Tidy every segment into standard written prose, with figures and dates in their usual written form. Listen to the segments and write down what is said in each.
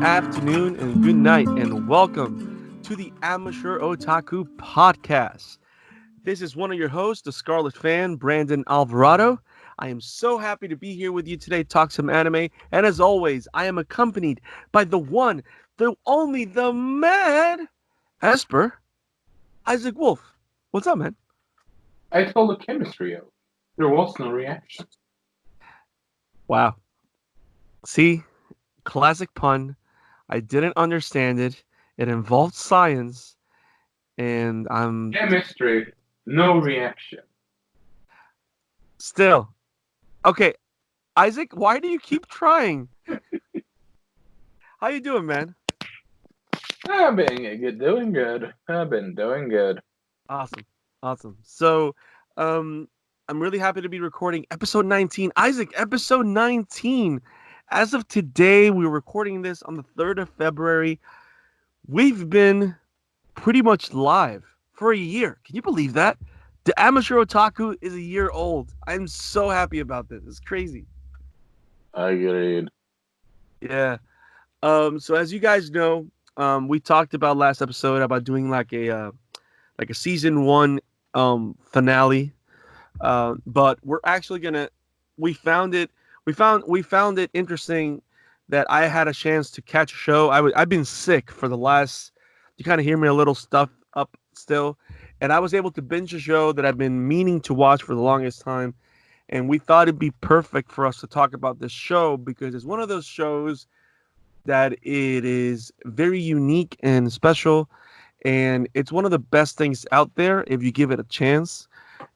afternoon, and good night, and welcome to the Amateur Otaku Podcast. This is one of your hosts, the Scarlet Fan, Brandon Alvarado. I am so happy to be here with you today, talk some anime, and as always, I am accompanied by the one, the only, the mad Esper, Isaac Wolf. What's up, man? I told the chemistry out. There was no reaction. Wow. See, classic pun. I didn't understand it. It involved science, and I'm Chemistry, no reaction. still okay. Isaac, why do you keep trying? How you doing, man? I've been doing good. I've been doing good. Awesome. So, I'm really happy to be recording episode 19. Isaac, episode 19. As of today, we're recording this on the 3rd of February. We've been pretty much live for a year. Can you believe that? The Amateur Otaku is a year old. I'm so happy about this. It's crazy. Agreed. Yeah. So as you guys know, we talked about last episode about doing like a season 1 finale. But we're actually we found it interesting that I had a chance to catch a show. I've been sick for the last, you kind of hear me a little stuff up still, and I was able to binge a show that I've been meaning to watch for the longest time, and we thought it'd be perfect for us to talk about this show because it's one of those shows that it is very unique and special, and it's one of the best things out there if you give it a chance.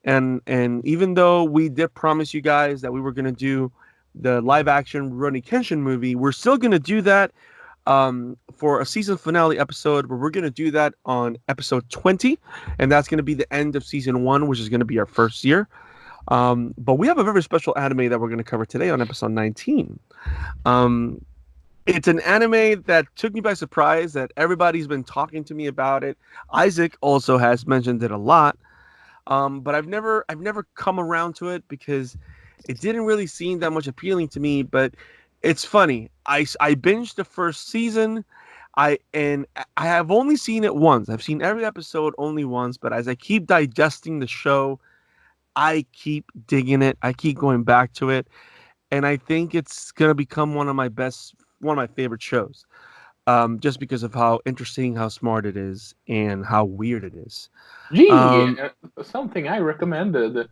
And even though we did promise you guys that we were going to do the live action Rurouni Kenshin movie, we're still going to do that for a season finale episode, where we're going to do that on episode 20, and that's going to be the end of season 1, which is going to be our first year. But we have a very special anime that we're going to cover today on episode 19. It's an anime that took me by surprise, that everybody's been talking to me about it. Isaac also has mentioned it a lot. But I've never come around to it because it didn't really seem that much appealing to me. But it's funny. I binged the first season. I have only seen it once. I've seen every episode only once. But as I keep digesting the show, I keep digging it. I keep going back to it, and I think it's gonna become one of my favorite shows. Just because of how interesting, how smart it is, and how weird it is. Gee, something I recommended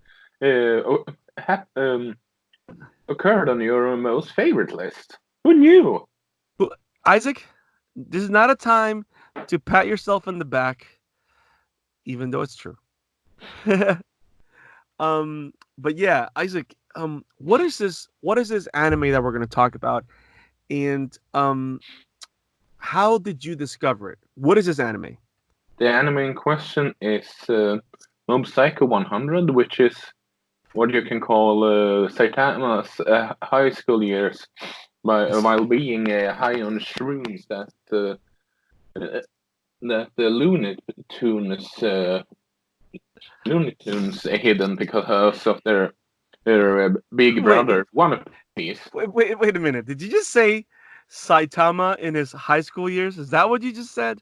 occurred on your most favorite list. Who knew? Isaac, this is not a time to pat yourself in the back, even though it's true. But yeah, Isaac, what is this anime that we're going to talk about, and how did you discover it? What is this anime? The anime in question is Mob Psycho 100, which is what you can call Saitama's high school years, while being high on shrooms that the Looney Tunes hidden because of their big brother One Piece. Wait a minute. Did you just say Saitama in his high school years? Is that what you just said?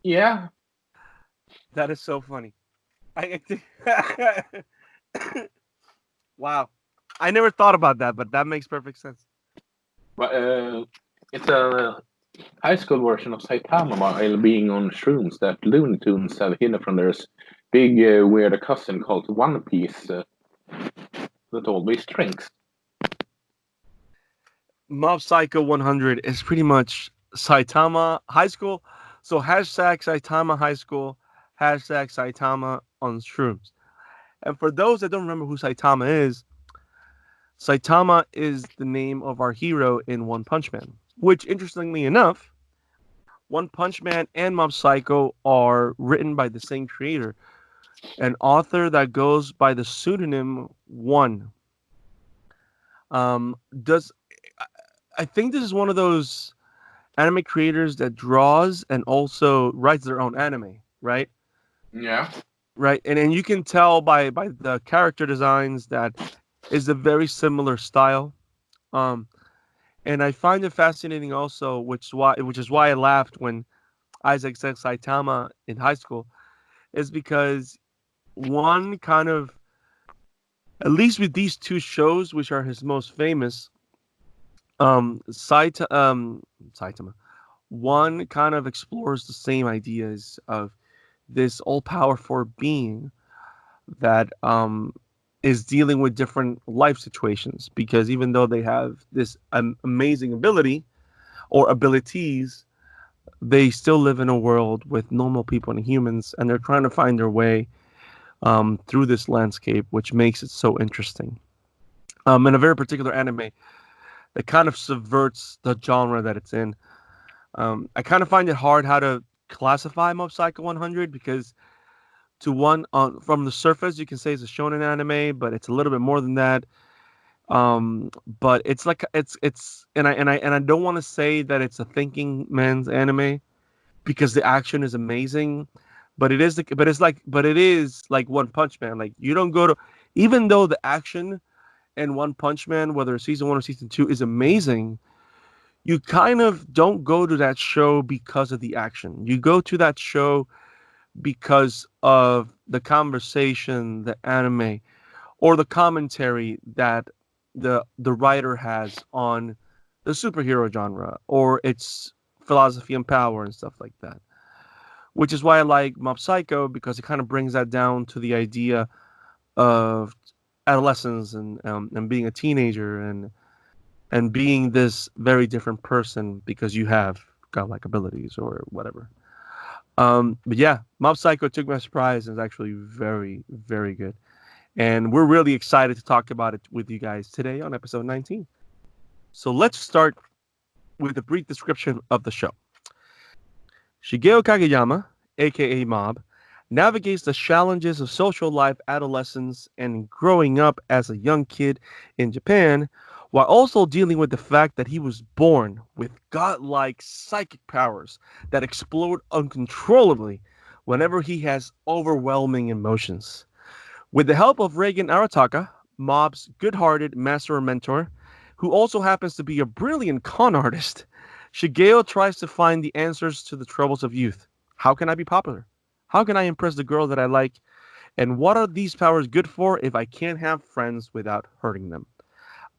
Yeah. That is so funny. Wow. I never thought about that, but that makes perfect sense. But it's a high school version of Saitama while being on shrooms that Looney Tunes have hidden from their big weird cousin called One Piece that always drinks. Mob Psycho 100 is pretty much Saitama High School. So hashtag Saitama High School, hashtag Saitama on shrooms. And for those that don't remember who Saitama is the name of our hero in One Punch Man. Which, interestingly enough, One Punch Man and Mob Psycho are written by the same creator, an author that goes by the pseudonym One. I think this is one of those anime creators that draws and also writes their own anime, right? Yeah. Right, and you can tell by the character designs that is a very similar style. And I find it fascinating also, which is why I laughed when Isaac said Saitama in high school, is because one kind of, at least with these two shows, which are his most famous, Saitama, one kind of explores the same ideas of this all-powerful being that is dealing with different life situations, because even though they have this amazing ability or abilities, they still live in a world with normal people and humans, and they're trying to find their way through this landscape, which makes it so interesting. In a very particular anime that kind of subverts the genre that it's in. I kind of find it hard how to classify Mob Psycho 100, because to one, from the surface, you can say it's a shonen anime, but it's a little bit more than that. But it's like and I don't want to say that it's a thinking man's anime, because the action is amazing, but it is like One Punch Man. Like, you don't go to, even though the action in One Punch Man, whether season 1 or season 2, is amazing, you kind of don't go to that show because of the action. You go to that show because of the conversation, the anime, or the commentary that the writer has on the superhero genre or its philosophy and power and stuff like that. Which is why I like Mob Psycho, because it kind of brings that down to the idea of adolescence and being a teenager and being this very different person because you have godlike abilities or whatever. But yeah, Mob Psycho took me by surprise and is actually very, very good. And we're really excited to talk about it with you guys today on episode 19. So let's start with a brief description of the show. Shigeo Kageyama, aka Mob, navigates the challenges of social life, adolescence, and growing up as a young kid in Japan, while also dealing with the fact that he was born with godlike psychic powers that explode uncontrollably whenever he has overwhelming emotions. With the help of Reigen Arataka, Mob's good-hearted master or mentor, who also happens to be a brilliant con artist, Shigeo tries to find the answers to the troubles of youth. How can I be popular? How can I impress the girl that I like? And what are these powers good for if I can't have friends without hurting them?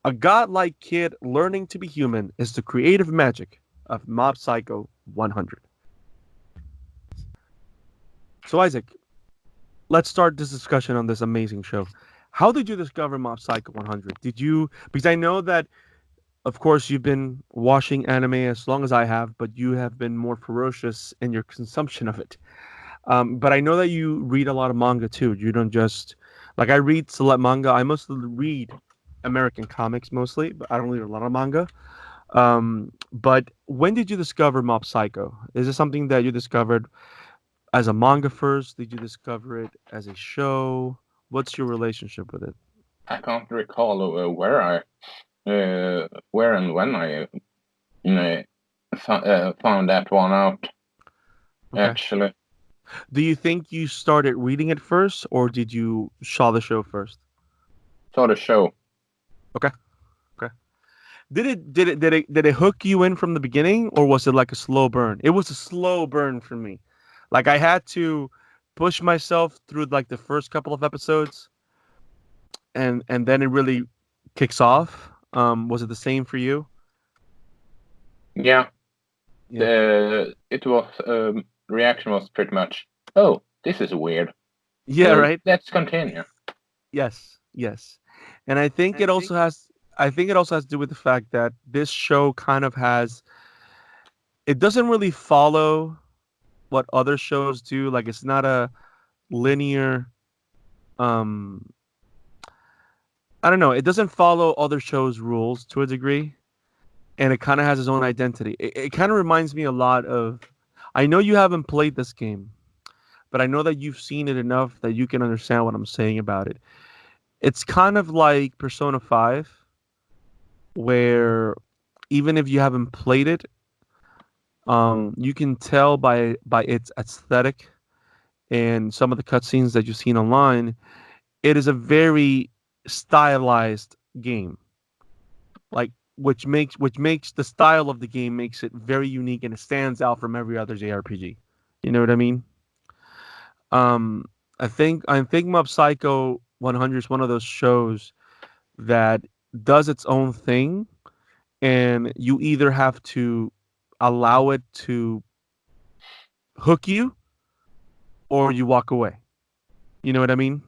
A godlike kid learning to be human is the creative magic of Mob Psycho 100. So, Isaac, let's start this discussion on this amazing show. How did you discover Mob Psycho 100? Because I know that, of course, you've been watching anime as long as I have, but you have been more ferocious in your consumption of it. But I know that you read a lot of manga too. You don't just, like, I read select manga. I mostly read American comics mostly, but I don't read a lot of manga. But when did you discover Mob Psycho? Is it something that you discovered as a manga first? Did you discover it as a show? What's your relationship with it? I can't recall where and when I found that one out. Okay. Actually, Do you think you started reading it first, or did you saw the show first? saw the show. Okay. Okay. Did it hook you in from the beginning, or was it like a slow burn? It was a slow burn for me. Like, I had to push myself through like the first couple of episodes, and then it really kicks off. Was it the same for you? Yeah, Yeah. it was reaction was pretty much, oh, this is weird. Yeah, right. Let's continue. Yes, yes. And I think it also has to do with the fact that this show kind of has, it doesn't really follow what other shows do. Like, it's not a linear, um I don't know, it doesn't follow other shows' rules to a degree, and it kind of has its own identity. It kind of reminds me a lot of, I know you haven't played this game, but I know that you've seen it enough that you can understand what I'm saying about it. It's kind of like Persona 5, where even if you haven't played it, you can tell by its aesthetic and some of the cutscenes that you've seen online, it is a very stylized game. Like, which makes the style of the game makes it very unique and it stands out from every other JRPG. You know what I mean? Um, I think Mob Psycho 100 is one of those shows that does its own thing, and you either have to allow it to hook you or you walk away. You know what I mean?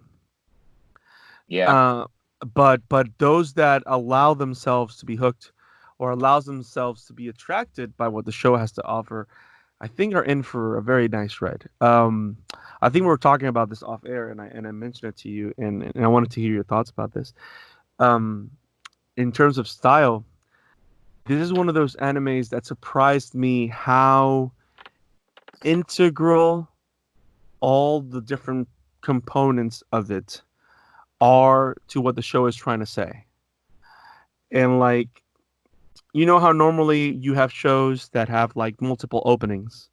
Yeah. Uh, but those that allow themselves to be hooked or allows themselves to be attracted by what the show has to offer, I think are in for a very nice ride. I think we were talking about this off air, and I mentioned it to you, and I wanted to hear your thoughts about this. Um, in terms of style, this is one of those animes that surprised me how integral all the different components of it are to what the show is trying to say. And like, you know how normally you have shows that have like multiple openings.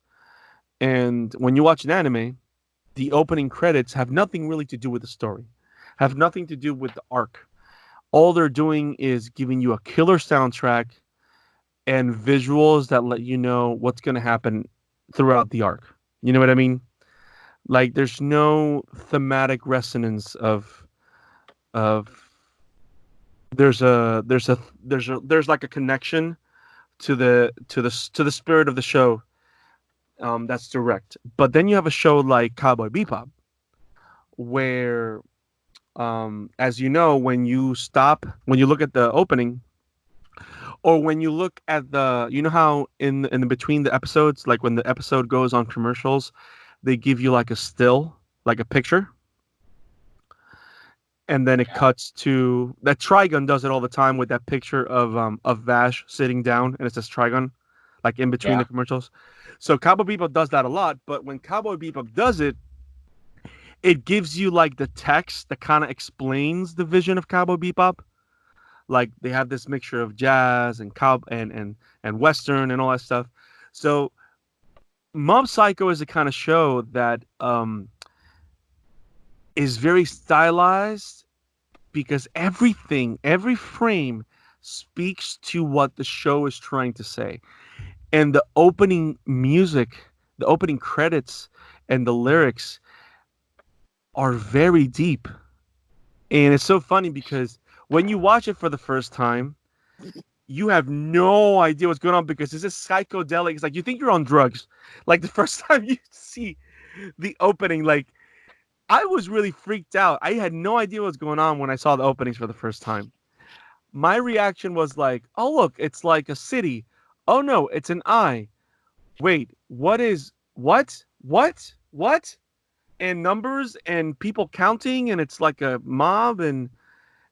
And when you watch an anime, the opening credits have nothing really to do with the story, have nothing to do with the arc. All they're doing is giving you a killer soundtrack and visuals that let you know what's going to happen throughout the arc. You know what I mean? Like there's no thematic resonance of there's like a connection to the spirit of the show, that's direct. But then you have a show like Cowboy Bebop where, as you know, when you look at the opening, or when you look at you know how in the between the episodes, like when the episode goes on commercials, they give you like a still, like a picture, and then it cuts to that. Trigun does it all the time with that picture of Vash sitting down, and it says Trigun, like in between Yeah. the commercials. So Cowboy Bebop does that a lot, but when Cowboy Bebop does it, it gives you like the text that kind of explains the vision of Cowboy Bebop. Like they have this mixture of jazz and and western and all that stuff. So Mob Psycho is the kind of show that is very stylized because everything, every frame speaks to what the show is trying to say. And the opening music, the opening credits, and the lyrics are very deep. And it's so funny because when you watch it for the first time, you have no idea what's going on because it's just psychedelic. It's like you think you're on drugs. Like the first time you see the opening, like I was really freaked out. I had no idea what was going on when I saw the openings for the first time. My reaction was like, oh, look, it's like a city. Oh, no, it's an eye. Wait, what? And numbers and people counting, and it's like a mob, and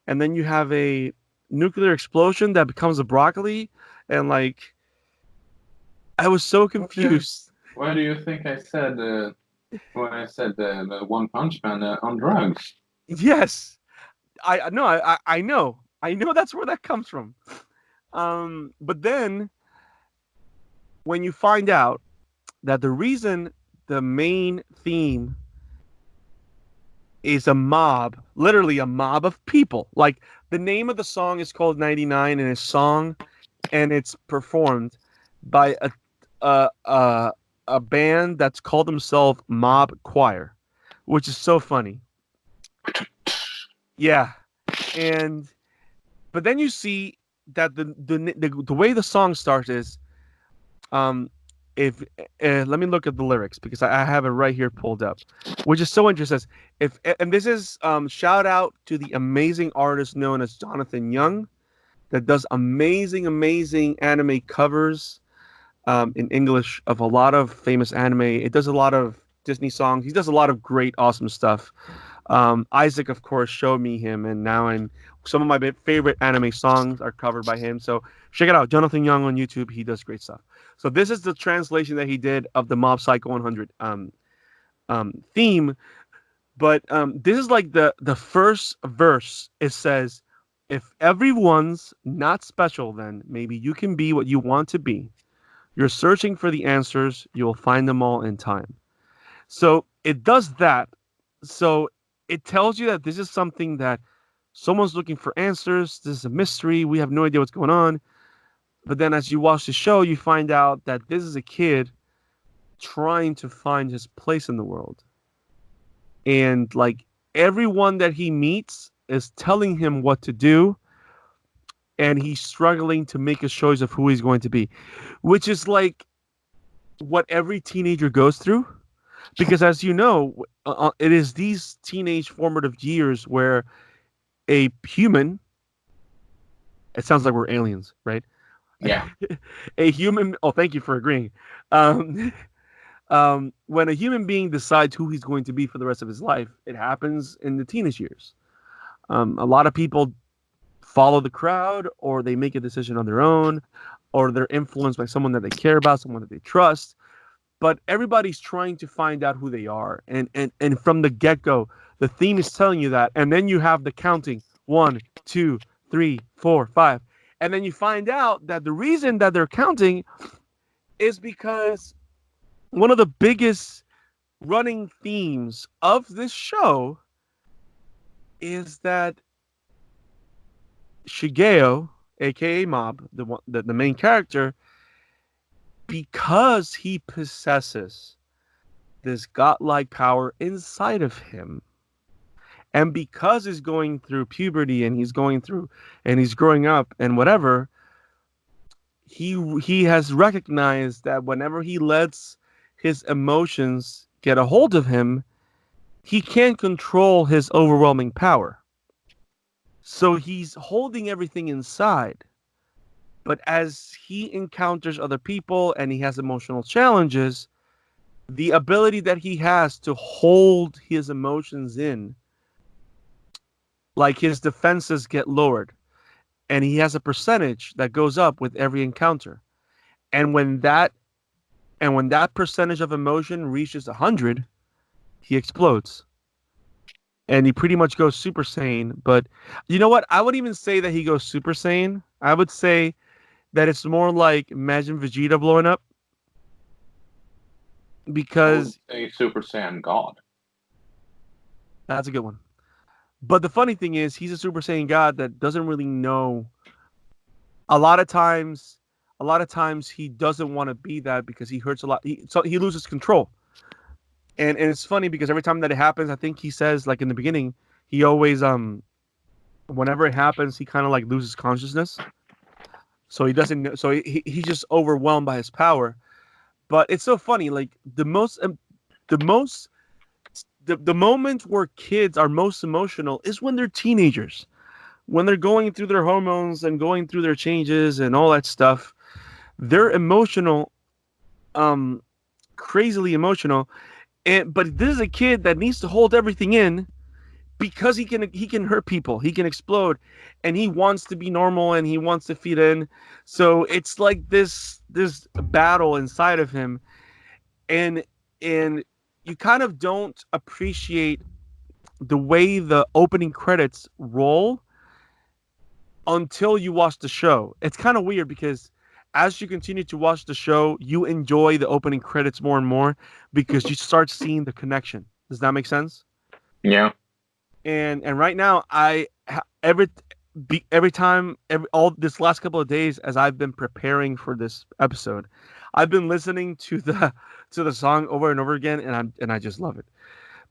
then you have a nuclear explosion that becomes a broccoli, and like, I was so confused. Why do you think I said when I said the One Punch Man on drugs? Yes, I no, I know that's where that comes from. But then when you find out that the reason the main theme is a mob, literally a mob of people, like the name of the song is called 99 and it's song and it's performed by a band that's called themselves Mob Choir, which is so funny. Yeah. And but then you see that the way the song starts is, um if let me look at the lyrics because I have it right here pulled up, which is so interesting. If and this is shout out to the amazing artist known as Jonathan Young that does amazing anime covers in English of a lot of famous anime. It does a lot of Disney songs. He does a lot of great, awesome stuff. Isaac, of course, showed me him, and now some of my favorite anime songs are covered by him. So check it out, Jonathan Young on YouTube. He does great stuff. So this is the translation that he did of the Mob Psycho 100 theme. But this is like the first verse. It says, "If everyone's not special, then maybe you can be what you want to be. You're searching for the answers. You will find them all in time." So it does that. So it tells you that this is something that someone's looking for answers. This is a mystery. We have no idea what's going on. But then as you watch the show, you find out that this is a kid trying to find his place in the world. And like everyone that he meets is telling him what to do, and he's struggling to make a choice of who he's going to be, which is like what every teenager goes through. Because as you know, it is these teenage formative years where a human, it sounds like we're aliens, right? Yeah. A human, oh, thank you for agreeing. Um, when a human being decides who he's going to be for the rest of his life, it happens in the teenage years. A lot of people follow the crowd, or they make a decision on their own, or they're influenced by someone that they care about, someone that they trust. But everybody's trying to find out who they are. And from the get-go, the theme is telling you that. And then you have the counting 1, 2, 3, 4, 5. And then you find out that the reason that they're counting is because one of the biggest running themes of this show is that Shigeo, aka Mob, the main character, because he possesses this godlike power inside of him, and because he's going through puberty and he's growing up and whatever, he has recognized that whenever he lets his emotions get a hold of him, he can't control his overwhelming power. So he's holding everything inside. But as he encounters other people and he has emotional challenges, the ability that he has to hold his emotions in, like his defenses get lowered. And he has a percentage that goes up with every encounter. And when that percentage of emotion reaches 100, he explodes. And he pretty much goes Super Saiyan. But you know what? I wouldn't even say that he goes Super Saiyan. I would say that it's more like, imagine Vegeta blowing up. Because a Super Saiyan God. That's a good one. But the funny thing is, he's a Super Saiyan God that doesn't really know. A lot of times he doesn't want to be that because he hurts a lot. So he loses control. And it's funny because every time that it happens, I think he says, like in the beginning, he always whenever it happens, he kind of like loses consciousness. So he doesn't know. So he's just overwhelmed by his power. But it's so funny. Like the moment where kids are most emotional is when they're teenagers, when they're going through their hormones and going through their changes and all that stuff. They're emotional, crazily emotional. But this is a kid that needs to hold everything in because he can hurt people, he can explode, and he wants to be normal and he wants to fit in. So it's like this battle inside of him, and you kind of don't appreciate the way the opening credits roll until you watch the show. It's kind of weird because as you continue to watch the show, you enjoy the opening credits more and more because you start seeing the connection. Does that make sense? Yeah. And right now, every time all this last couple of days, as I've been preparing for this episode, I've been listening to the song over and over again, and I just love it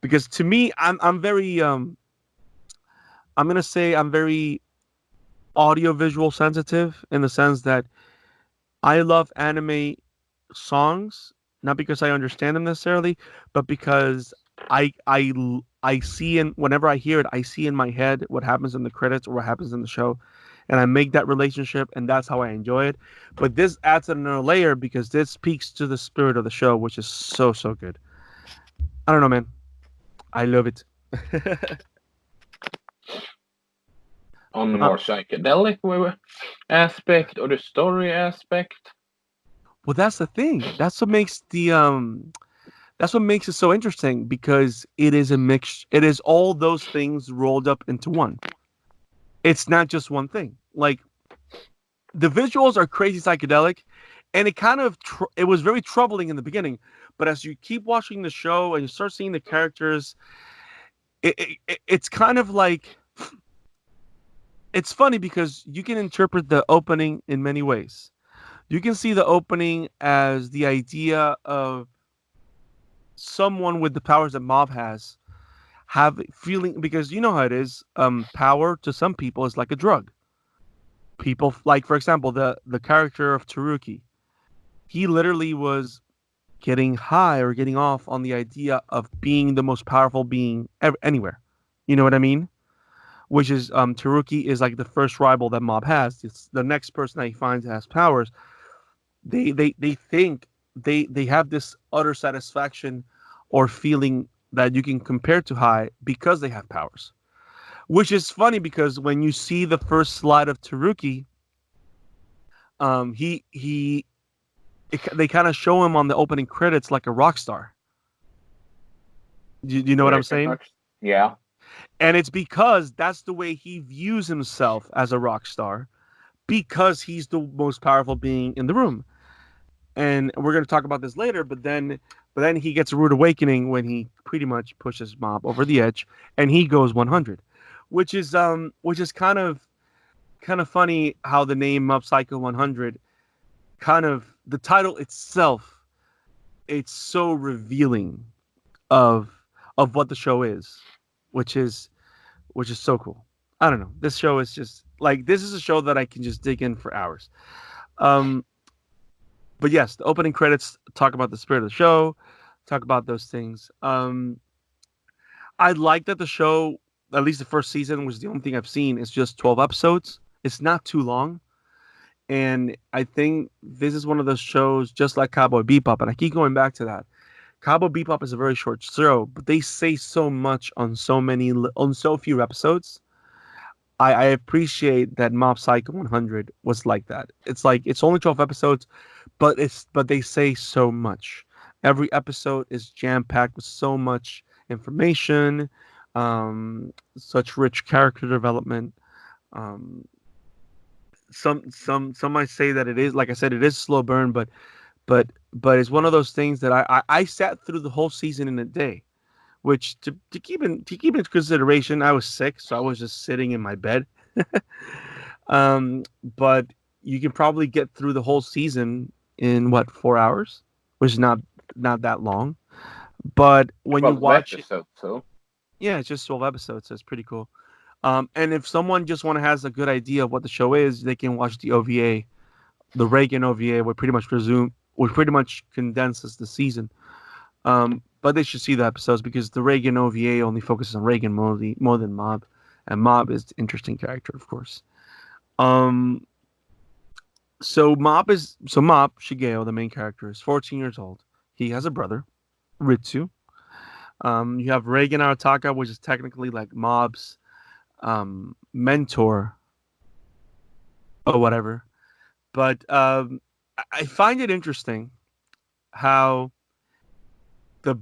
because to me, I'm very I'm gonna say I'm very audiovisual sensitive in the sense that I love anime songs, not because I understand them necessarily, but because I see, and whenever I hear it, I see in my head what happens in the credits or what happens in the show, and I make that relationship, and that's how I enjoy it. But this adds another layer because this speaks to the spirit of the show, which is so good. I don't know, man. I love it. On the more psychedelic aspect or the story aspect? Well, that's the thing. That's what makes it so interesting because it is a mix. It is all those things rolled up into one. It's not just one thing. Like the visuals are crazy psychedelic, and it kind of it was very troubling in the beginning. But as you keep watching the show and you start seeing the characters, it's kind of like, it's funny because you can interpret the opening in many ways. You can see the opening as the idea of someone with the powers that Mob has have feeling, because you know how it is. Power to some people is like a drug. People like, for example, the character of Taruki. He literally was getting high or getting off on the idea of being the most powerful being anywhere. You know what I mean? Which is Taruki is like the first rival that Mob has. It's the next person that he finds that has powers. They think they have this utter satisfaction or feeling that you can compare to High because they have powers. Which is funny because when you see the first slide of Taruki, they kind of show him on the opening credits like a rock star. Do you know what I'm saying? Yeah. And it's because that's the way he views himself as a rock star, because he's the most powerful being in the room. And we're going to talk about this later, but then he gets a rude awakening when he pretty much pushes Mob over the edge and he goes 100, which is kind of funny how the name Mob Psycho 100, kind of the title itself, it's so revealing of what the show is, which is so cool. I don't know. This show is just like, this is a show that I can just dig in for hours. But yes, the opening credits talk about the spirit of the show, talk about those things. I like that the show, at least the first season, which is the only thing I've seen, is just 12 episodes. It's not too long. And I think this is one of those shows, just like Cowboy Bebop, and I keep going back to that. Cowboy Bebop is a very short show, but they say so much on so few episodes. I appreciate that Mob Psycho 100 was like that. It's like, it's only 12 episodes, but they say so much. Every episode is jam packed with so much information, such rich character development. Some might say that it is, like I said, it is slow burn, but it's one of those things that I sat through the whole season in a day, which to keep in consideration, I was sick, so I was just sitting in my bed. But you can probably get through the whole season in 4 hours, which is not that long. But when you watch it, so yeah, it's just 12 episodes, so it's pretty cool. And if someone just has a good idea of what the show is, they can watch the OVA, the Reagan OVA, which pretty much condenses the season. But they should see the episodes because the Reagan OVA only focuses on Reagan more than Mob, and Mob is an interesting character, of course. So Mob Shigeo, the main character, is 14 years old. He has a brother, Ritsu. You have Reagan Arataka, which is technically like Mob's mentor or whatever. But I find it interesting how the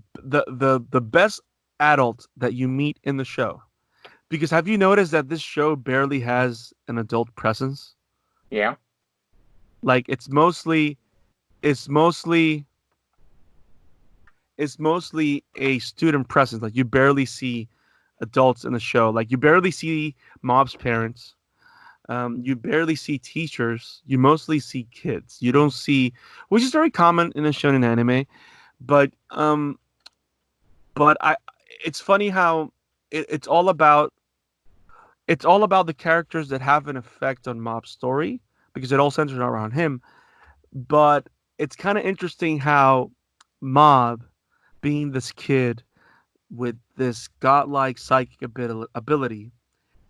best adult that you meet in the show, because have you noticed that this show barely has an adult presence? Yeah. Like it's mostly a student presence. Like you barely see adults in the show. Like you barely see Mob's parents. You barely see teachers. You mostly see kids. You don't see, which is very common in a shonen anime. But it's funny how it's all about the characters that have an effect on Mob's story, because it all centers around him. But it's kind of interesting how Mob, being this kid with this godlike psychic ability,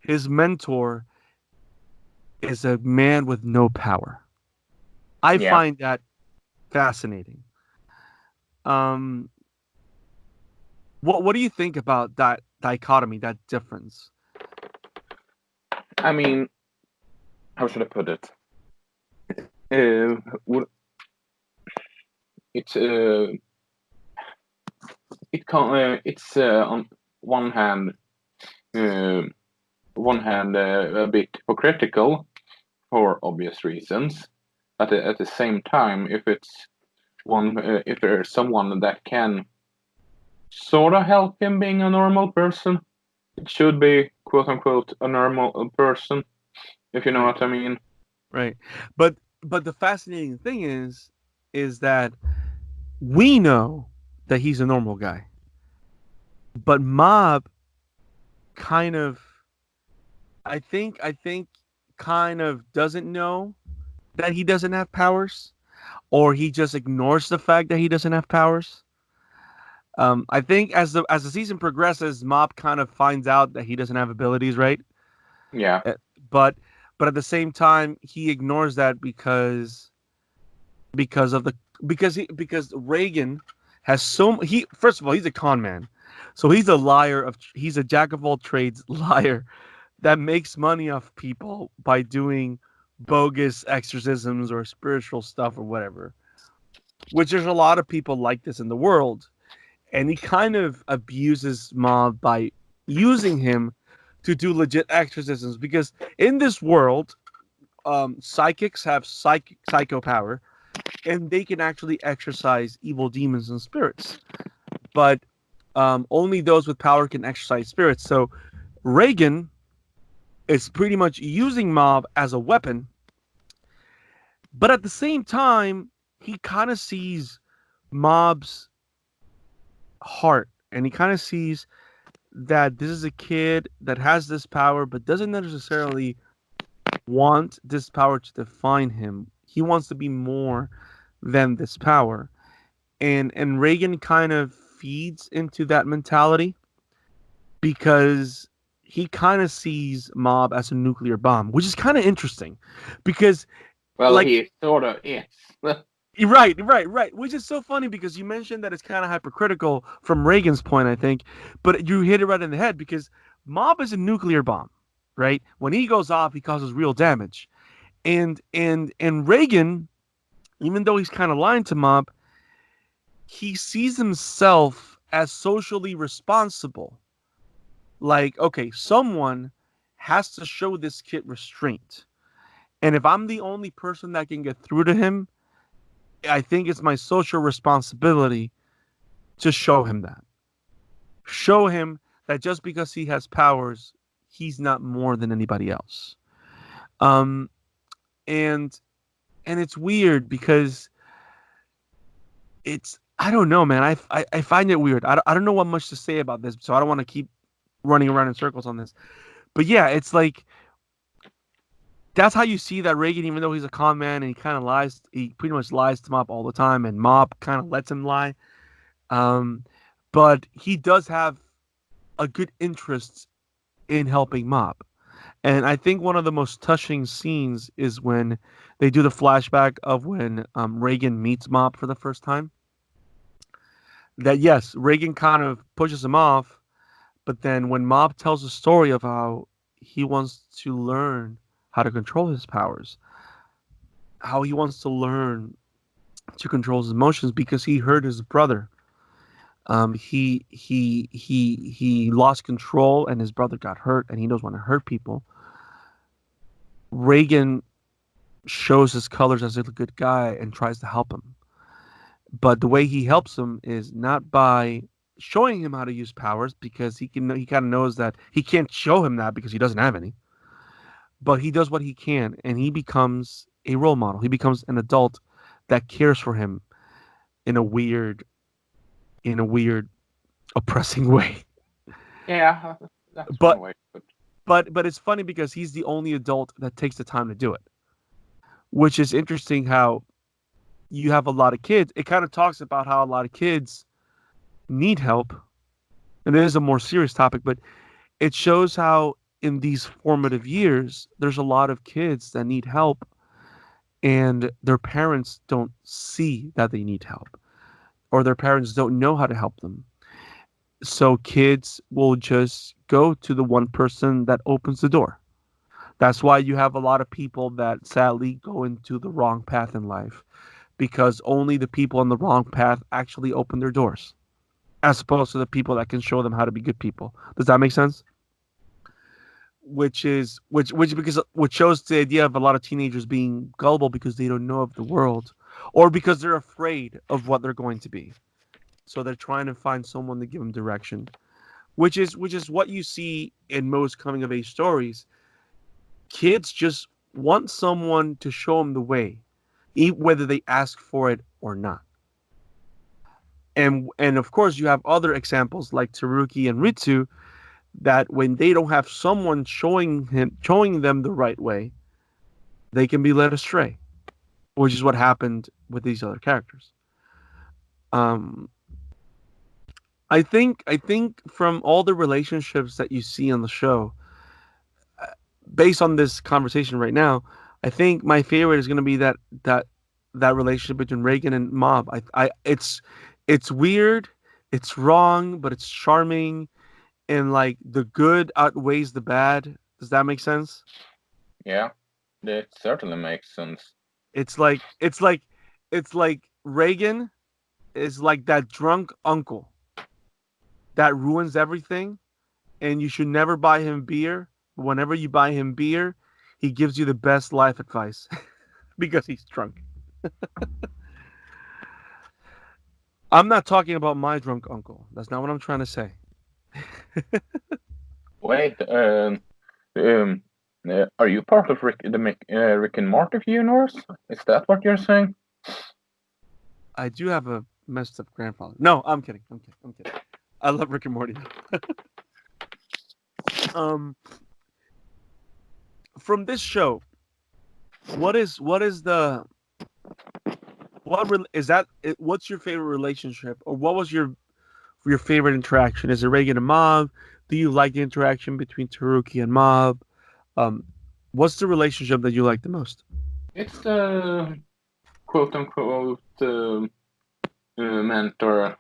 his mentor is a man with no power. I find that fascinating. What do you think about that dichotomy, that difference? I mean, how should I put it? It's on one hand a bit hypocritical for obvious reasons, but at the same time, if there's someone that can sort of help him being a normal person, it should be quote unquote a normal person, if you know what I mean. Right. But but the fascinating thing is that we know that he's a normal guy, but Mob kind of, I think, kind of doesn't know that he doesn't have powers, or he just ignores the fact that he doesn't have powers. I think as the season progresses, Mob kind of finds out that he doesn't have abilities, right? Yeah. Uh, But but at the same time, he ignores that because of the because Reagan has he first of all, he's a con man, so he's a jack of all trades liar that makes money off people by doing bogus exorcisms or spiritual stuff or whatever. Which there's a lot of people like this in the world, and he kind of abuses Mob by using him to do legit exorcisms because in this world, psychics have psycho power, and they can actually exorcise evil demons and spirits. But only those with power can exorcise spirits. So Reagan is pretty much using Mob as a weapon, but at the same time, he kind of sees Mob's heart, and he kind of sees that this is a kid that has this power, but doesn't necessarily want this power to define him. He wants to be more than this power. And Reagan kind of feeds into that mentality because he kind of sees Mob as a nuclear bomb, which is kind of interesting because Well, like he sort of is. right. Which is so funny because you mentioned that it's kind of hypercritical from Reagan's point, I think, but you hit it right in the head because Mob is a nuclear bomb, right? When he goes off, he causes real damage, and Reagan, even though he's kind of lying to Mob, he sees himself as socially responsible. Like, okay, someone has to show this kid restraint, and if I'm the only person that can get through to him, I think it's my social responsibility to show him that. Show him that just because he has powers, he's not more than anybody else. Um, and and it's weird because I don't know, man. I find it weird. I don't know what much to say about this, so I don't want to keep running around in circles on this. But yeah, it's like that's how you see that Reagan, even though he's a con man and he kind of lies, he pretty much lies to Mob all the time, and Mob kind of lets him lie. Um, but he does have a good interest in helping Mob. And I think one of the most touching scenes is when they do the flashback of when Reagan meets Mob for the first time. That yes, Reagan kind of pushes him off, but then when Mob tells the story of how he wants to learn how to control his powers, how he wants to learn to control his emotions because he hurt his brother. He lost control and his brother got hurt and he doesn't want to hurt people. Reagan shows his colors as a good guy and tries to help him. But the way he helps him is not by showing him how to use powers because he kind of knows that he can't show him that because he doesn't have any. But he does what he can and he becomes a role model. He becomes an adult that cares for him in a weird oppressing way. Yeah, that's But one way. but it's funny because he's the only adult that takes the time to do it. Which is interesting how you have a lot of kids. It kind of talks about how a lot of kids need help. And it is a more serious topic, but it shows how in these formative years, there's a lot of kids that need help and their parents don't see that they need help or their parents don't know how to help them. So kids will just go to the one person that opens the door. That's why you have a lot of people that sadly go into the wrong path in life because only the people on the wrong path actually open their doors as opposed to the people that can show them how to be good people. Does that make sense? Which shows the idea of a lot of teenagers being gullible because they don't know of the world or because they're afraid of what they're going to be. So they're trying to find someone to give them direction, which is what you see in most coming of age stories. Kids just want someone to show them the way. whether they ask for it or not. And of course, you have other examples like Taruki and Ritsu that when they don't have someone showing them the right way, they can be led astray, which is what happened with these other characters. Um, I think from all the relationships that you see on the show, based on this conversation right now, I think my favorite is going to be that relationship between Reagan and Mob. It's weird, it's wrong, but it's charming, and like the good outweighs the bad. Does that make sense? Yeah, that certainly makes sense. It's like it's like it's like Reagan is like that drunk uncle that ruins everything, and you should never buy him beer. But whenever you buy him beer, he gives you the best life advice because he's drunk. I'm not talking about my drunk uncle. That's not what I'm trying to say. Wait, um, are you part of Rick and Morty universe? Is that what you're saying? I do have a messed up grandfather. No, I'm kidding. I'm kidding. I'm kidding. I love Rick and Morty. um, from this show, what is the is that? What's your favorite relationship, or what was your favorite interaction? Is it Reagan and Mob? Do you like the interaction between Taruki and Mob? Um, what's the relationship that you like the most? It's the quote unquote mentor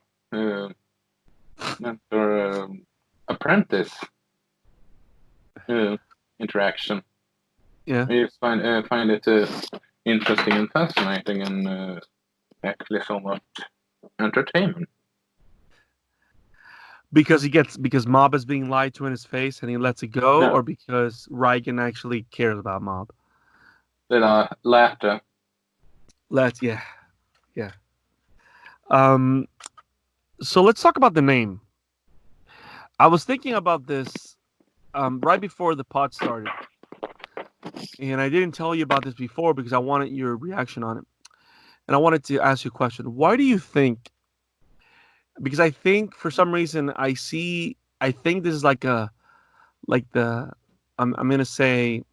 mentor apprentice interaction. Yeah, I just find it interesting and fascinating, and actually somewhat entertainment. because Mob is being lied to in his face and he lets it go, No, or because Reagan actually cares about Mob. the latter. Yeah, yeah. Um, so let's talk about the name. I was thinking about this right before the pod started, and I didn't tell you about this before because I wanted your reaction on it. And I wanted to ask you a question. Why do you think? Because I think for some reason I think this is like the I'm gonna say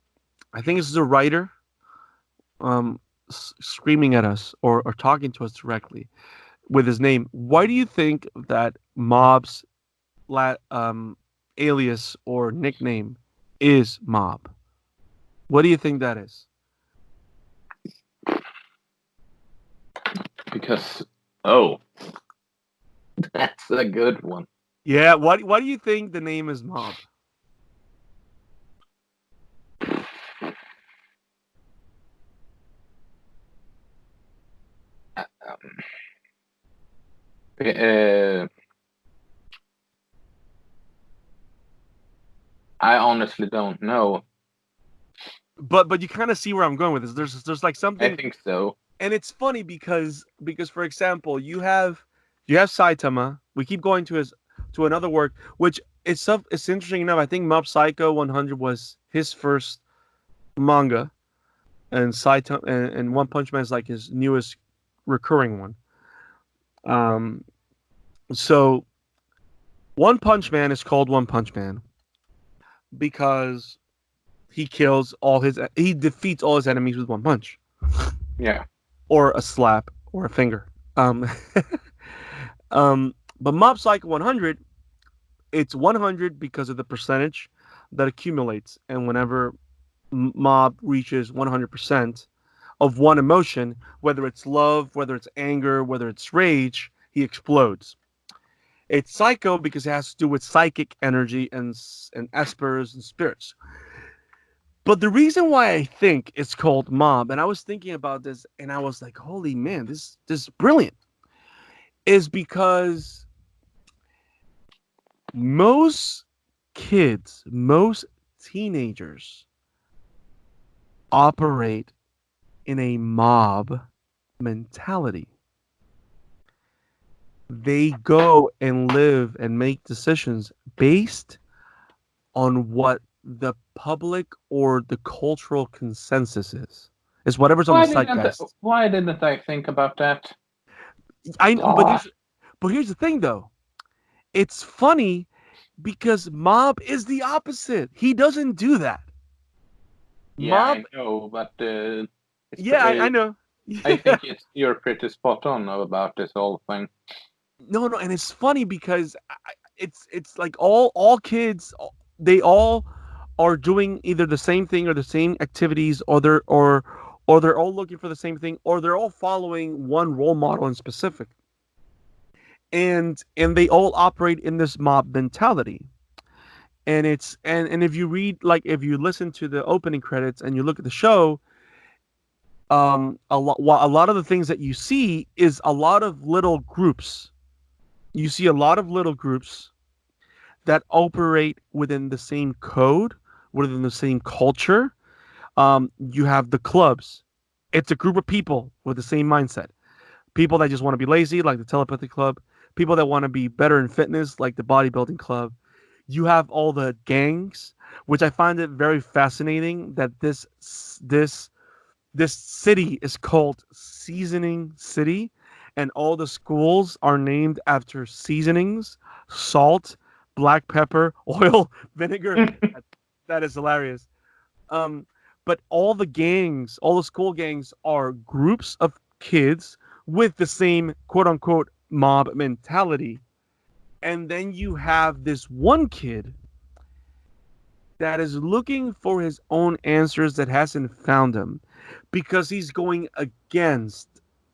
I think this is a writer screaming at us or talking to us directly with his name. Why do you think that Mob's alias or nickname is Mob? What do you think that is? Because oh, that's a good one. Yeah, why do you think the name is Mob? Um, uh, I honestly don't know. But you kind of see where I'm going with this. There's like I something, think so. and it's funny because for example, you have Saitama. We keep going to another work, which it's interesting enough. I think Mob Psycho 100 was his first manga, and Saitama and One Punch Man is like his newest recurring one. Um, so One Punch Man is called One Punch Man because he defeats all his enemies with one punch Yeah. or a slap or a finger. Um, but Mob Psycho 100, it's 100 because of the percentage that accumulates, and whenever Mob reaches 100% of one emotion, whether it's love, whether it's anger, whether it's rage, he explodes. It's Psycho because it has to do with psychic energy and espers and spirits. But the reason why I think it's called Mob, and I was thinking about this, and I was like, "Holy man, this is brilliant," is because most kids, most teenagers operate in a mob mentality. They go and live and make decisions based on what the public or the cultural consensus is. It's whatever's on the zeitgeist. Why didn't I think about that? I know, but here's the thing though. It's funny because Mob is the opposite. He doesn't do that. Yeah, I know, but I know. I think you're pretty spot on about this whole thing. No, and it's funny because it's like all kids, they all are doing either the same thing or the same activities, or they're all looking for the same thing, or they're all following one role model in specific, and they all operate in this mob mentality. And it's and if you read, like, if you listen to the opening credits and you look at the show, a lot of the things that you see is a lot of little groups. You see a lot of little groups that operate within the same code, within the same culture. You have the clubs. It's a group of people with the same mindset. People that just want to be lazy, like the telepathy club. People that want to be better in fitness, like the bodybuilding club. You have all the gangs, which I find it very fascinating that this city is called Seasoning City, and all the schools are named after seasonings, salt, black pepper, oil, vinegar. That is hilarious. But all the school gangs are groups of kids with the same quote unquote mob mentality. And then you have this one kid that is looking for his own answers that hasn't found them because he's going against,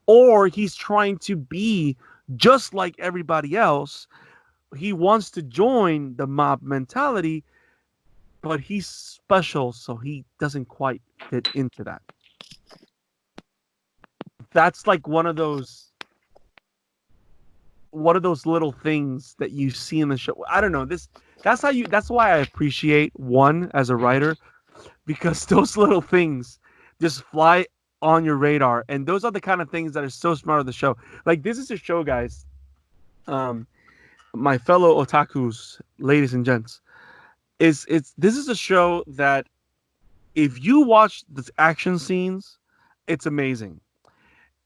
or he's trying to be just like everybody else. He wants to join the mob mentality, but he's special, so he doesn't quite fit into that. That's like one of those little things that you see in the show. I don't know. That's why I appreciate one as a writer, because those little things just fly on your radar, and those are the kind of things that are so smart of the show. Like, this is a show, guys. My fellow otakus, ladies and gents, this is a show that if you watch the action scenes, it's amazing.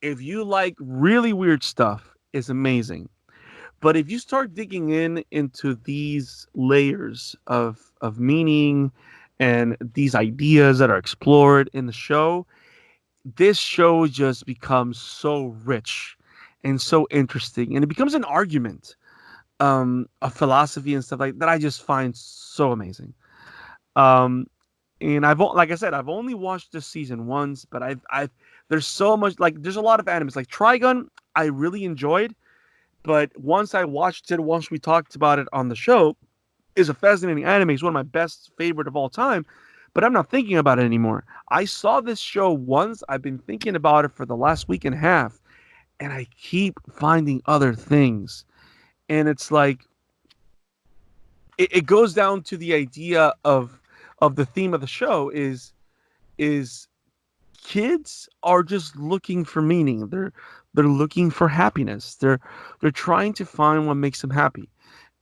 If you like really weird stuff, it's amazing. But if you start digging into these layers of meaning and these ideas that are explored in the show, this show just becomes so rich and so interesting, and it becomes an argument of philosophy and stuff like that. I just find so amazing. And like I said, I've only watched this season once, but I've there's so much, like, there's a lot of animes like Trigun I really enjoyed, but once we talked about it on the show, is a fascinating anime. It's one of my best favorite of all time, but I'm not thinking about it anymore. I saw this show once. I've been thinking about it for the last week and a half, and I keep finding other things. And it's like, it goes down to the idea of the theme of the show is kids are just looking for meaning. They're looking for happiness. They're trying to find what makes them happy.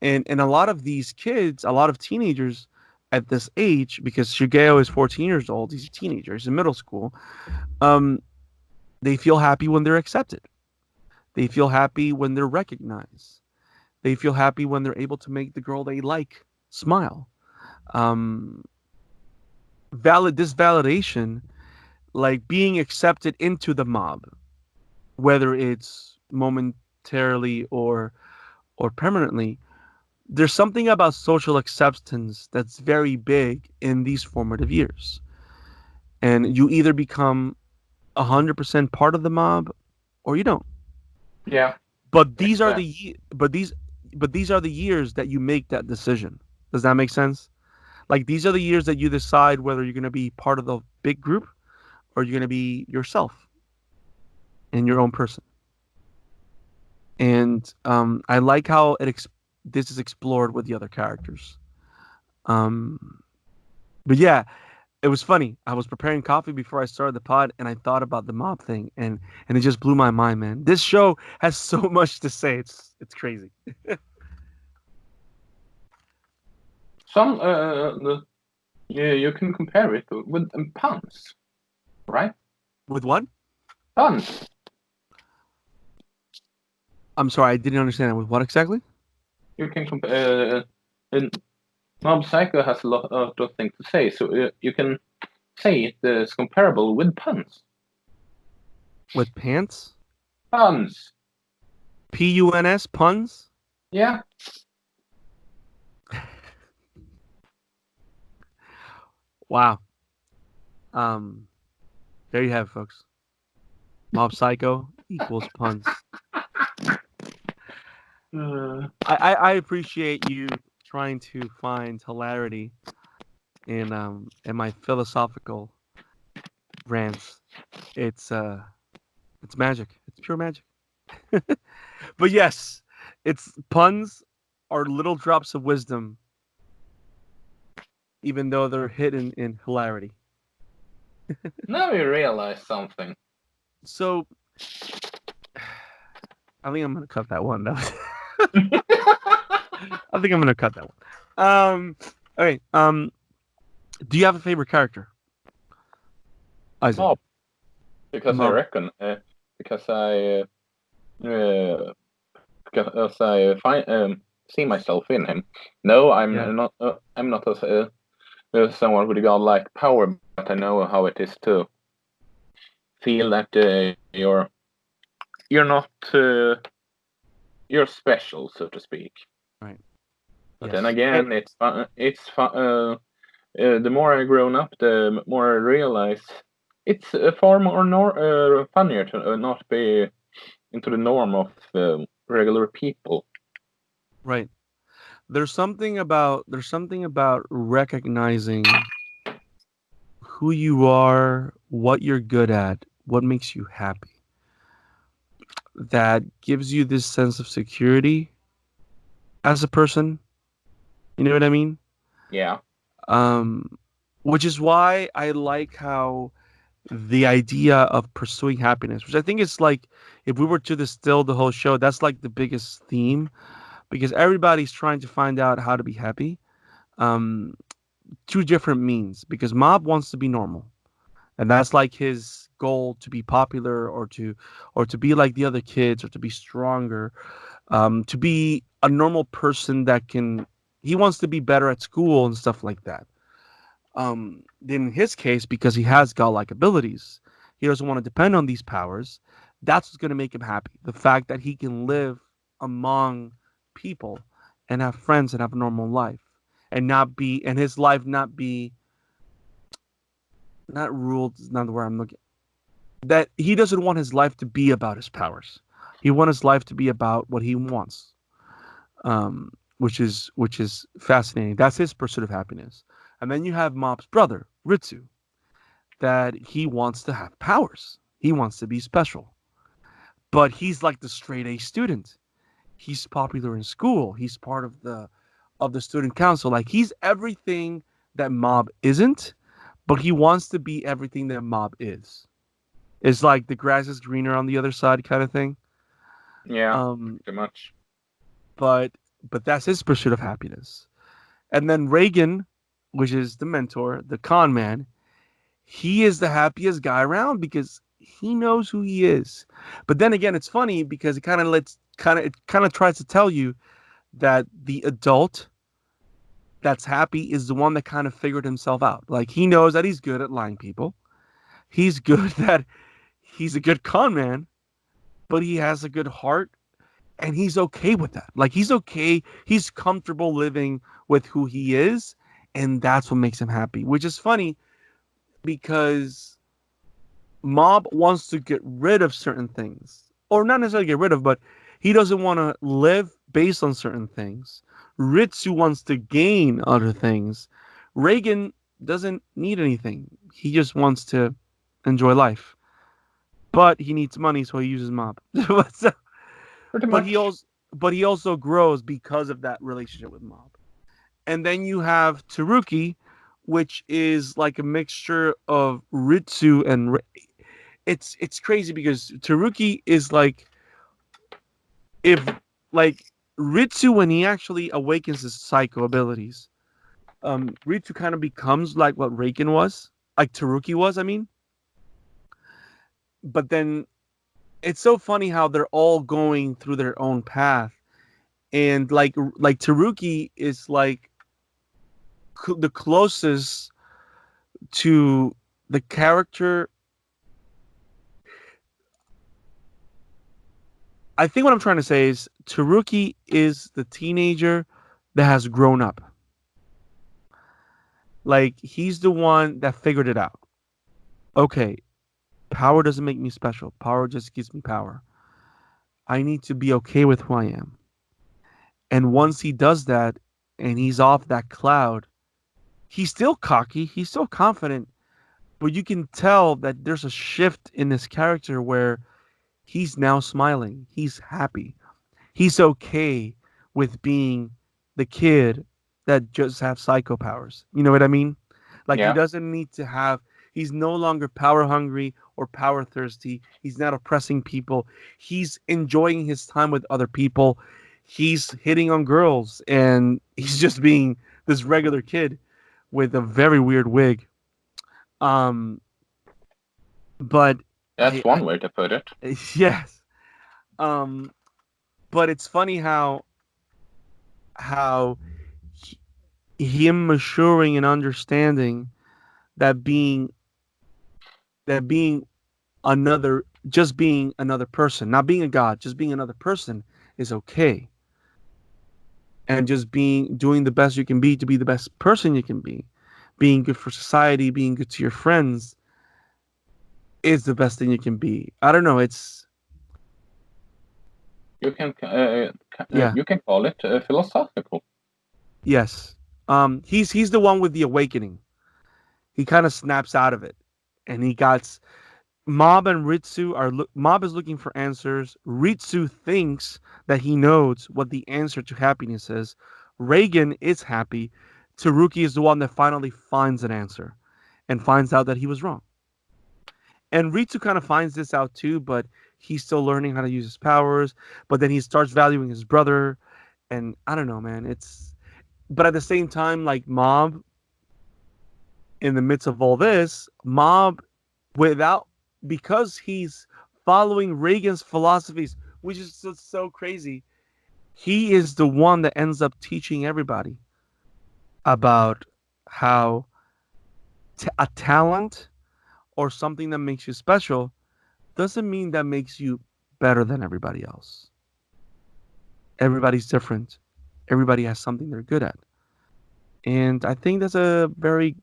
And a lot of these kids, a lot of teenagers at this age, because Shigeo is 14 years old, he's a teenager, he's in middle school, they feel happy when they're accepted. They feel happy when they're recognized. They feel happy when they're able to make the girl they like smile. This validation, like being accepted into the mob, whether it's momentarily or permanently, there's something about social acceptance that's very big in these formative years. And you either become 100% part of the mob or you don't. Yeah. But these are the years that you make that decision. Does that make sense? Like, these are the years that you decide whether you're going to be part of the big group or you're going to be yourself and your own person. And I like how this is explored with the other characters. But yeah, it was funny. I was preparing coffee before I started the pod, and I thought about the mob thing, and it just blew my mind, man. This show has so much to say. It's crazy. You can compare it with puns, right? With what? Puns. I'm sorry, I didn't understand that. With what exactly? You can compare. Mob Psycho has a lot of things to say, so you can say it is comparable with puns. With pants? Puns. Puns? Puns? Yeah. Wow. There you have it, folks. Mob Psycho equals puns. I appreciate you trying to find hilarity in my philosophical rants. It's magic. It's pure magic. But yes, it's puns are little drops of wisdom, even though they're hidden in hilarity. Now you realize something. So I think I'm gonna cut that one. I think I'm gonna cut that one. Okay. Do you have a favorite character? Isaac. Mob. Because I Mob. reckon. Because I find see myself in him. No, I'm Yeah. not. I'm not someone with a godlike power, but I know how it is to feel that you're not you're special, so to speak. Right. But Yes. then again, it's fun. The more I grown up, the more I realize it's far more funnier to not be into the norm of regular people. Right. There's something about recognizing who you are, what you're good at, what makes you happy. That gives you this sense of security as a person. You know what I mean? Yeah. Which is why I like how the idea of pursuing happiness, which I think is like, if we were to distill the whole show, that's like the biggest theme, because everybody's trying to find out how to be happy. Um, Two different means, because Mob wants to be normal, and that's like his goal, to be popular, or to be like the other kids, or to be stronger, to be a normal person that can. He wants to be better at school and stuff like that. In his case, because he has godlike abilities, he doesn't want to depend on these powers. That's what's going to make him happy. The fact that he can live among people and have friends and have a normal life, and not be, and his life not be, not ruled, is not the word I'm looking. That he doesn't want his life to be about his powers. He wants his life to be about what he wants, which is fascinating. That's his pursuit of happiness. And then you have Mob's brother, Ritsu, that he wants to have powers. He wants to be special. But he's like the straight A student. He's popular in school. He's part of the student council. Like, he's everything that Mob isn't, but he wants to be everything that Mob is. It's like the grass is greener on the other side kind of thing. Yeah. Too much. But that's his pursuit of happiness. And then Reagan, which is the mentor, the con man, he is the happiest guy around because he knows who he is. But then again, it's funny because it kind of tries to tell you that the adult that's happy is the one that kind of figured himself out. Like, he knows that he's good at lying people. He's good that he's a good con man, but he has a good heart, and he's okay with that. Like, he's okay. He's comfortable living with who he is, and that's what makes him happy, which is funny because Mob wants to get rid of certain things, or not necessarily get rid of, but he doesn't want to live based on certain things. Ritsu wants to gain other things. Reagan doesn't need anything. He just wants to enjoy life, but he needs money, so he uses Mob. Pretty but much. he also grows because of that relationship with Mob. And then you have Taruki, which is like a mixture of Ritsu and it's crazy because Taruki is like, if like Ritsu, when he actually awakens his psycho abilities, Ritsu kind of becomes like what Reiken was, like Taruki was, I mean. but then it's so funny how they're all going through their own path, and like Taruki is like the closest to the character. I think what I'm trying to say is Taruki is the teenager that has grown up. Like, he's the one that figured it out. Okay, power doesn't make me special. Power just gives me power. I need to be okay with who I am. And once he does that and he's off that cloud, he's still cocky, he's still confident, but you can tell that there's a shift in his character where he's now smiling. He's happy. He's okay with being the kid that just have psycho powers. You know what I mean? Like, he Yeah. doesn't need to have, he's no longer power hungry or power thirsty. He's not oppressing people. He's enjoying his time with other people. He's hitting on girls, and he's just being this regular kid with a very weird wig. Um, but That's one way to put it. yes. Um, but it's funny how him maturing and understanding that being another, just being another person, not being a god, just being another person is okay. And just doing the best you can be to be the best person you can be, being good for society, being good to your friends is the best thing you can be. I don't know. It's You can yeah. you can call it philosophical. Yes. He's the one with the awakening. He kind of snaps out of it, and he got Mob and Ritsu Mob is looking for answers. Ritsu thinks that he knows what the answer to happiness is. Reagan is happy. Taruki is the one that finally finds an answer and finds out that he was wrong. And Ritsu kind of finds this out too, but he's still learning how to use his powers. But then he starts valuing his brother, and I don't know, man. But at the same time, like Mob, in the midst of all this, Mob, because he's following Reagan's philosophies, which is just so crazy, he is the one that ends up teaching everybody about how a talent or something that makes you special doesn't mean that makes you better than everybody else. Everybody's different. Everybody has something they're good at. And I think there's a very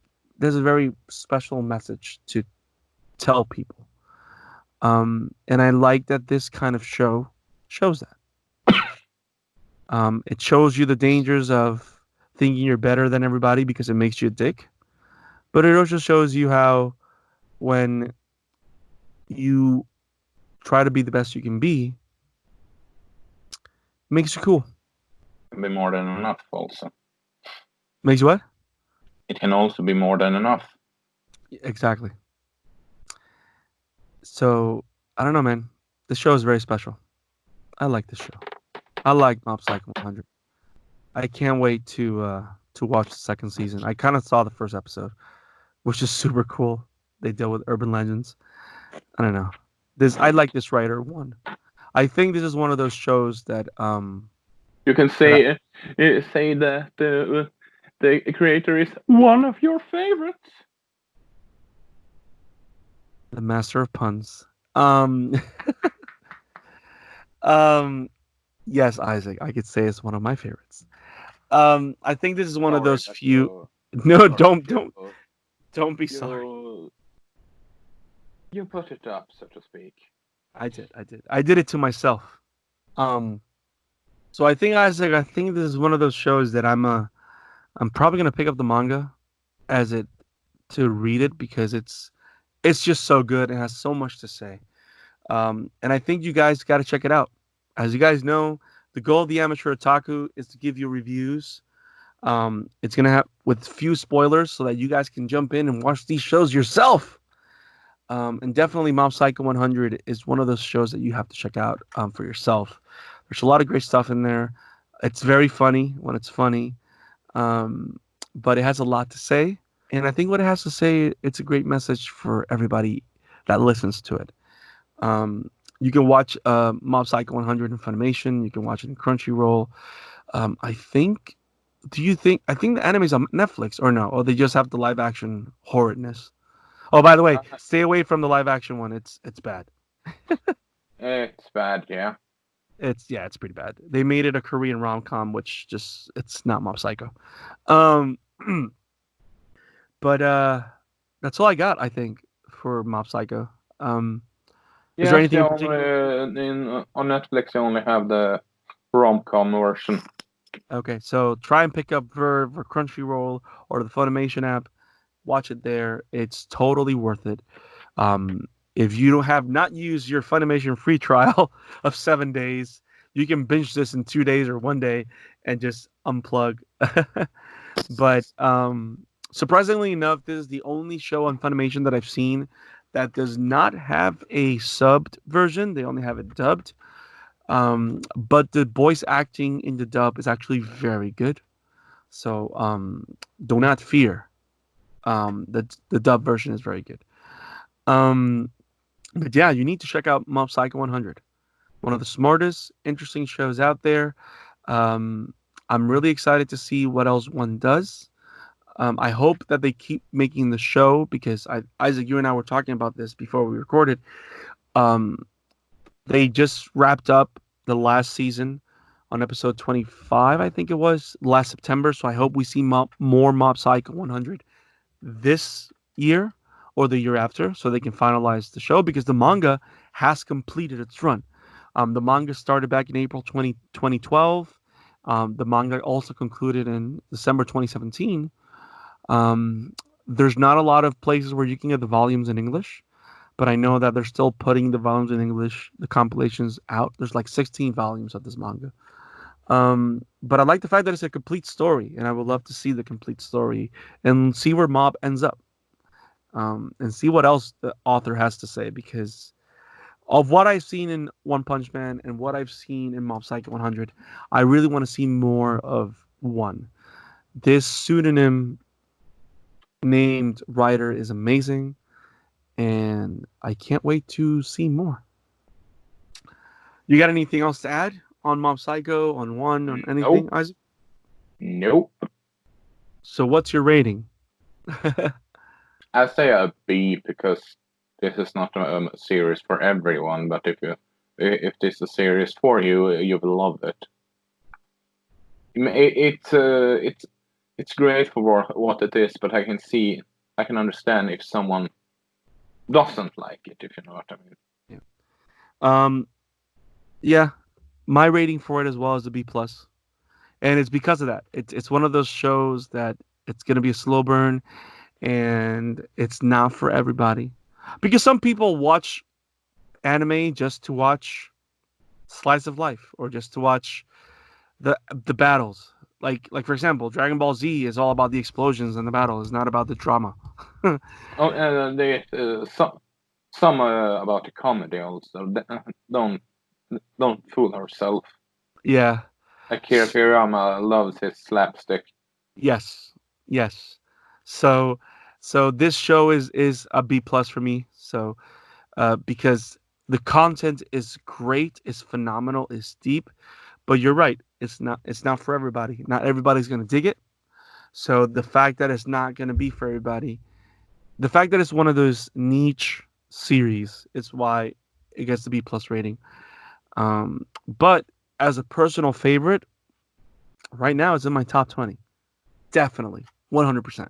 special message to tell people. And I like that this kind of show shows that. It shows you the dangers of thinking you're better than everybody because it makes you a dick. But it also shows you how when you try to be the best you can be, it makes you cool. It can be more than enough also. Makes you what? It can also be more than enough. Exactly. So, I don't know, man. This show is very special. I like this show. I like Mob Psycho 100. I can't wait to watch the second season. I kind of saw the first episode, which is super cool. They deal with urban legends. I don't know. I like this writer one. I think this is one of those shows that you can say that the creator is one of your favorites. The master of puns. Yes, Isaac, I could say it's one of my favorites. I think this is one of those few. No, don't be sorry. You put it up, so to speak. I did it to myself. So I think, Isaac, this is one of those shows that I'm probably gonna pick up the manga to read it because it's just so good and has so much to say. And I think you guys got to check it out. As you guys know, the goal of the Amateur Otaku is to give you reviews. It's gonna have with few spoilers so that you guys can jump in and watch these shows yourself. And definitely Mob Psycho 100 is one of those shows that you have to check out for yourself. There's a lot of great stuff in there. It's very funny when it's funny, but it has a lot to say. And I think what it has to say, it's a great message for everybody that listens to it. You can watch Mob Psycho 100 in Funimation. You can watch it in Crunchyroll. I think. Do you think? I think the anime's on Netflix or no? Or they just have the live action horridness. Oh, by the way, stay away from the live action one. It's bad. It's bad, yeah. It's pretty bad. They made it a Korean rom com, which just it's not Mob Psycho. Um, but that's all I got. I think for Mob Psycho. Is there Yes, anything in particular? on Netflix, you only have the rom-com version. Okay, so try and pick up Verve or Crunchyroll or the Funimation app. Watch it there. It's totally worth it. If you don't have not used your Funimation free trial of 7 days, you can binge this in 2 days or one day and just unplug. But surprisingly enough, this is the only show on Funimation that I've seen that does not have a subbed version. They only have it dubbed. But the voice acting in the dub is actually very good. So do not fear. The dub version is very good. But yeah, you need to check out Mob Psycho 100. One of the smartest, interesting shows out there. I'm really excited to see what else one does. I hope that they keep making the show because Isaac, you and I were talking about this before we recorded. They just wrapped up the last season on episode 25, I think it was, last September. So I hope we see more Mob Psycho 100 this year or the year after so they can finalize the show because the manga has completed its run. The manga started back in April 2012. The manga also concluded in December 2017. There's not a lot of places where you can get the volumes in English, but I know that they're still putting the volumes in English, the compilations out. There's like 16 volumes of this manga. But I like the fact that it's a complete story, and I would love to see the complete story and see where Mob ends up, and see what else the author has to say. Because of what I've seen in One Punch Man and what I've seen in Mob Psycho 100, I really want to see more of one. This pseudonym named writer is amazing, and I can't wait to see more. You got anything else to add on Mob Psycho, on one, on anything, Nope. Isaac? Nope. So what's your rating? I say a B because this is not a series for everyone. But if this is a series for you, you will love it. It's great for what it is, but I can understand if someone doesn't like it, if you know what I mean. Yeah. Yeah. My rating for it as well is a B plus, and it's because of that. It's one of those shows that it's gonna be a slow burn, and it's not for everybody, because some people watch anime just to watch slice of life or just to watch the battles. Like for example, Dragon Ball Z is all about the explosions and the battle. It's not about the drama. Oh, some about the comedy also. Don't fool ourselves. Yeah. Akira Toriyama loves his slapstick. Yes. Yes. So this show is a B plus for me. So because the content is great, is phenomenal, is deep, but you're right. It's not for everybody. Not everybody's gonna dig it. So the fact that it's not gonna be for everybody, the fact that it's one of those niche series is why it gets the B plus rating. But as a personal favorite, right now it's in my top 20. Definitely, 100%,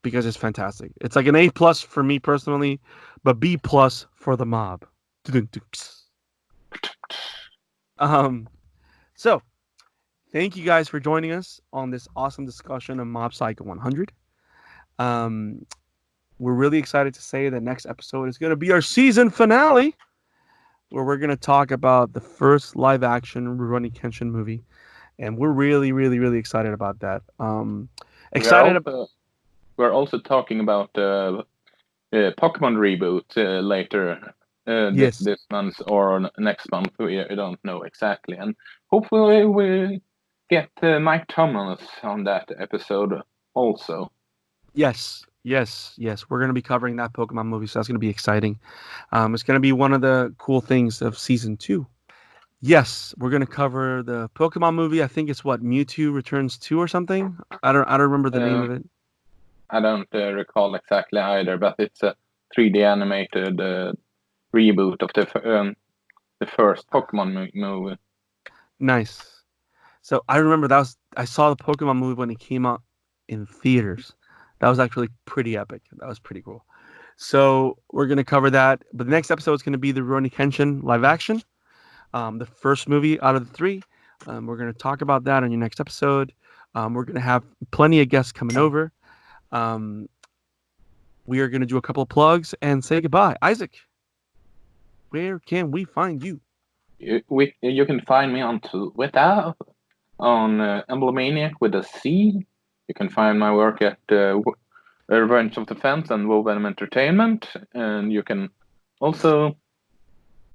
because it's fantastic. It's like an A plus for me personally, but B plus for the mob. So thank you guys for joining us on this awesome discussion of Mob Psycho 100. We're really excited to say the next episode is going to be our season finale, where we're going to talk about the first live action Rurouni Kenshin movie. And we're really, really, really excited about that. We're also talking about Pokemon reboot later Yes. this month or next month. We don't know exactly, and hopefully we get Mike Thomas on that episode also. Yes. Yes, we're going to be covering that Pokemon movie, so that's going to be exciting. It's going to be one of the cool things of season 2. Yes, we're going to cover the Pokemon movie. I think it's what, Mewtwo Returns 2 or something. I don't remember the name of it. I don't recall exactly either, but it's a 3D animated reboot of the first Pokemon movie. Nice. So I remember I saw the Pokemon movie when it came out in theaters. That was actually pretty epic. That was pretty cool. So we're gonna cover that. But the next episode is gonna be the Rurouni Kenshin live action, the first movie out of the 3. We're gonna talk about that on your next episode. We're gonna have plenty of guests coming over. We are gonna do a couple of plugs and say goodbye. Isaac, where can we find you? You can find me on Twitter on Emblemaniac with a C. You can find my work at Revenge of the Fence and Woven Entertainment, and you can also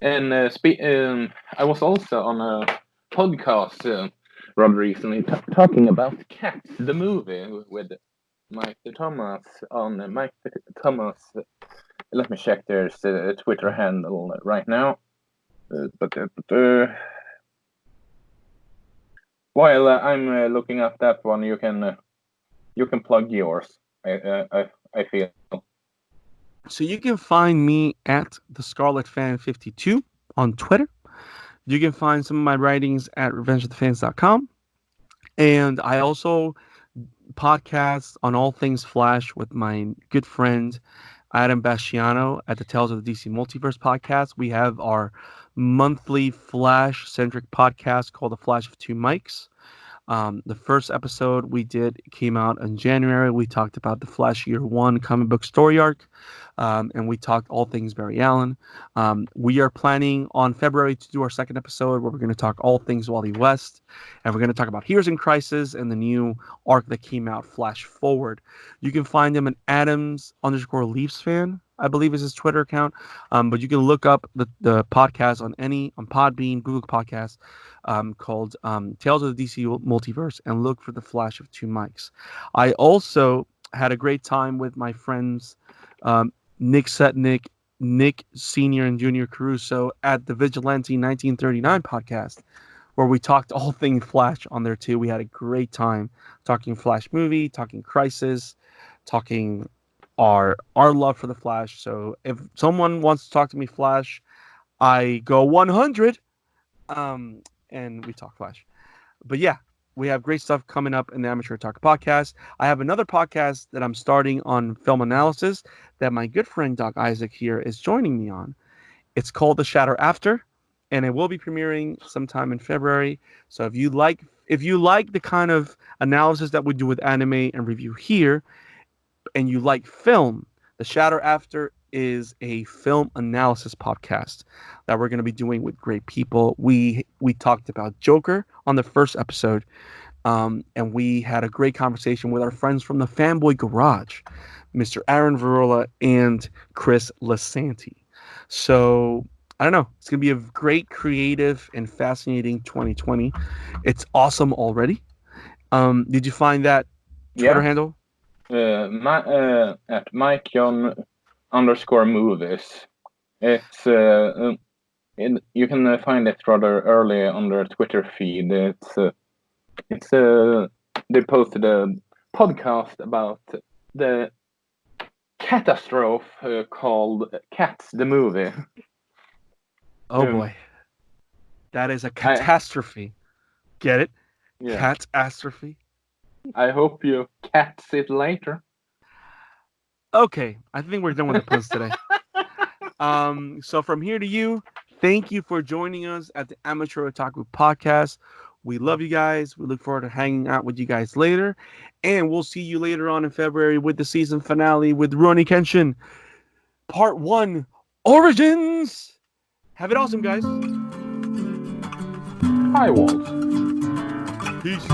I was also on a podcast rather recently talking about Cats, the movie, with Mike Thomas on Mike Thomas. Let me check their Twitter handle right now. While I'm looking up that one, you can plug yours. I feel. So you can find me at the Scarlet Fan 52 on Twitter. You can find some of my writings at revengeofthefans.com. And I also podcast on all things Flash with my good friend Adam Bastiano at the Tales of the DC Multiverse podcast. We have our monthly Flash-centric podcast called The Flash of Two Mics. The first episode we did came out in January. We talked about the Flash Year 1 comic book story arc, and we talked all things Barry Allen. We are planning on February to do our second episode where we're going to talk all things Wally West, and we're going to talk about Heroes in Crisis and the new arc that came out, Flash Forward. You can find him at Adams_Leafs fan, I believe is his Twitter account. But you can look up the podcast on Podbean, Google Podcasts, called Tales of the DC Multiverse, and look for the Flash of Two Mics. I also had a great time with my friends Nick Setnick, Nick Sr. and Junior Caruso at the Vigilante 1939 podcast, where we talked all things Flash on there too. We had a great time talking Flash movie, talking Crisis, talking our love for the Flash. So if someone wants to talk to me Flash, I go 100, and we talk Flash. But yeah, we have great stuff coming up in the Amateur Otaku Podcast. I have another podcast that I'm starting on film analysis that my good friend Doc Isak here is joining me on. It's called The Shadow After, and it will be premiering sometime in February. So if you like the kind of analysis that we do with anime and review here, and you like film, The Shadow After is a film analysis podcast that we're going to be doing with great people. We talked about Joker on the first episode, and we had a great conversation with our friends from the Fanboy Garage, Mr. Aaron Varola and Chris Lasanti. So I don't know. It's going to be a great, creative, and fascinating 2020. It's awesome already. Did you find that Twitter handle? At Mike John_movies. It's you can find it rather early on their Twitter feed. They posted a podcast about the catastrophe called Cats the movie. Oh boy, that is a catastrophe. Get it? Yeah. Catastrophe. I hope you cats it later. Okay, I think we're done with the puns today. So from here to you, thank you for joining us at the Amateur Otaku Podcast. We love you guys. We look forward to hanging out with you guys later. And we'll see you later on in February with the season finale with Rurouni Kenshin, Part 1, Origins. Have it awesome, guys. Hi, Walt. Peace.